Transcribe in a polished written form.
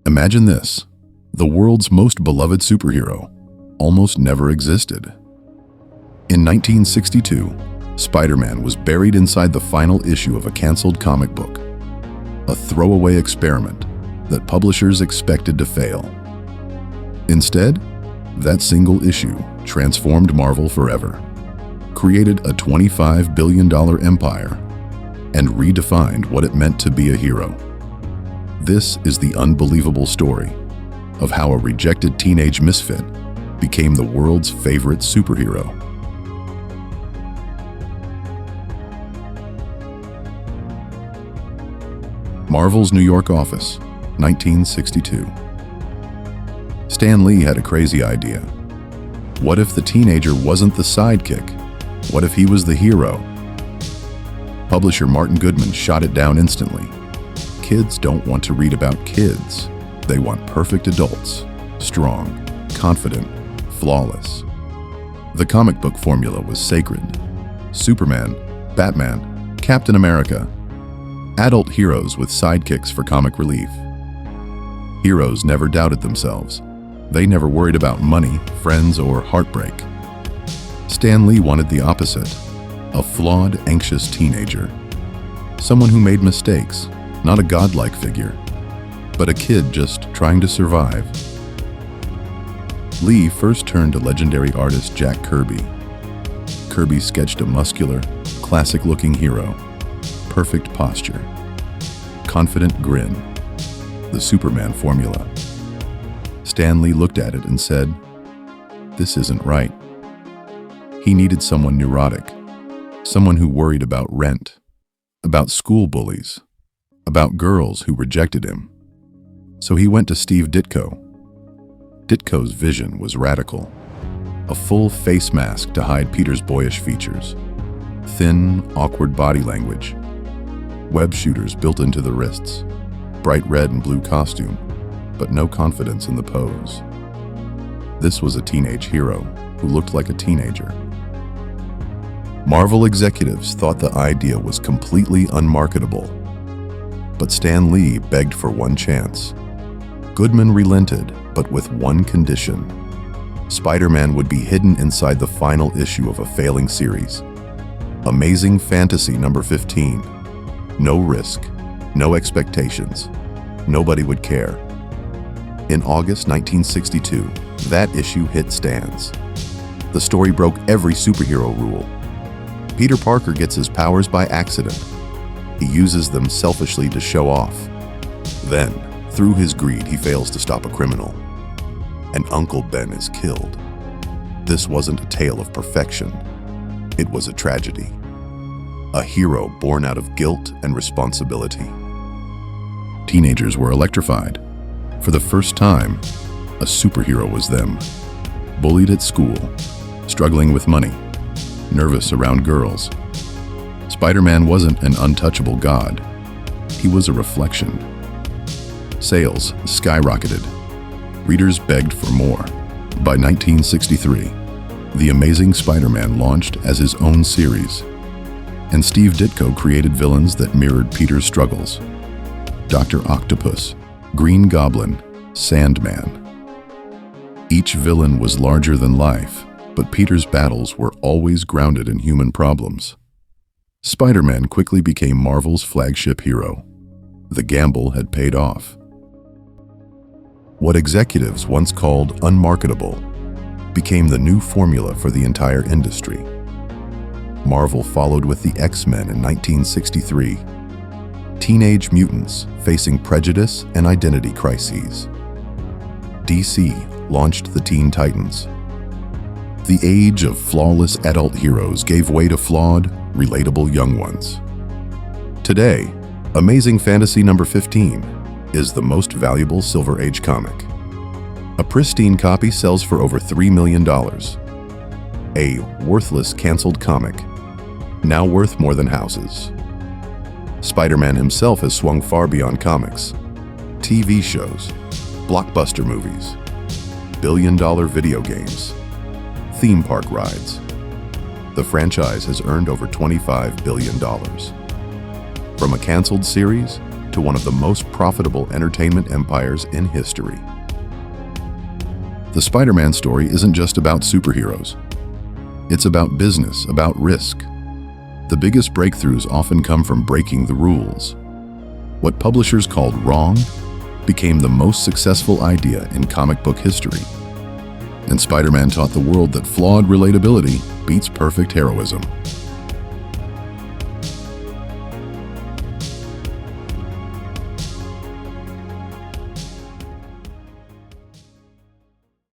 Imagine this: the world's most beloved superhero almost never existed. In 1962, Spider-Man was buried inside the final issue of a canceled comic book, a throwaway experiment that publishers expected to fail. Instead, that single issue transformed Marvel forever, created a $25 billion empire, and redefined what it meant to be a hero. This is the unbelievable story of how a rejected teenage misfit became the world's favorite superhero. Marvel's New York office, 1962. Stan Lee had a crazy idea. What if the teenager wasn't the sidekick? What if he was the hero? Publisher Martin Goodman shot it down instantly. Kids don't want to read about kids. They want perfect adults, strong, confident, flawless. The comic book formula was sacred. Superman, Batman, Captain America. Adult heroes with sidekicks for comic relief. Heroes never doubted themselves. They never worried about money, friends, or heartbreak. Stan Lee wanted the opposite: a flawed, anxious teenager. Someone who made mistakes, not a godlike figure, but a kid just trying to survive. Lee first turned to legendary artist Jack Kirby. Kirby sketched a muscular, classic-looking hero. Perfect posture, confident grin, the Superman formula. Stan Lee looked at it and said, "This isn't right." He needed someone neurotic, someone who worried about rent, about school bullies, about girls who rejected him. So he went to Steve Ditko. Ditko's vision was radical: a full face mask to hide Peter's boyish features, thin, awkward body language, web shooters built into the wrists, bright red and blue costume, but no confidence in the pose. This was a teenage hero who looked like a teenager. Marvel executives thought the idea was completely unmarketable, but Stan Lee begged for one chance. Goodman relented, but with one condition: Spider-Man would be hidden inside the final issue of a failing series. Amazing Fantasy number 15. No risk, no expectations. Nobody would care. In August 1962, that issue hit stands. The story broke every superhero rule. Peter Parker gets his powers by accident. He uses them selfishly to show off. Then, through his greed, he fails to stop a criminal. And Uncle Ben is killed. This wasn't a tale of perfection. It was a tragedy. A hero born out of guilt and responsibility. Teenagers were electrified. For the first time, a superhero was them. Bullied at school, struggling with money, nervous around girls. Spider-Man wasn't an untouchable god. He was a reflection. Sales skyrocketed. Readers begged for more. By 1963, The Amazing Spider-Man launched as his own series, and Steve Ditko created villains that mirrored Peter's struggles: Dr. Octopus, Green Goblin, Sandman. Each villain was larger than life, but Peter's battles were always grounded in human problems. Spider-Man quickly became Marvel's flagship hero. The gamble had paid off. What executives once called unmarketable became the new formula for the entire industry. Marvel followed with the X-Men in 1963. Teenage mutants facing prejudice and identity crises. DC launched the Teen Titans. The age of flawless adult heroes gave way to flawed, relatable young ones. Today, Amazing Fantasy number 15 is the most valuable Silver Age comic. A pristine copy sells for over $3 million. A worthless canceled comic, now worth more than houses. Spider-Man himself has swung far beyond comics. TV shows, blockbuster movies, billion-dollar video games, theme park rides. The franchise has earned over $25 billion. From a canceled series to one of the most profitable entertainment empires in history. The Spider-Man story isn't just about superheroes. It's about business, about risk. The biggest breakthroughs often come from breaking the rules. What publishers called wrong became the most successful idea in comic book history. And Spider-Man taught the world that flawed relatability beats perfect heroism.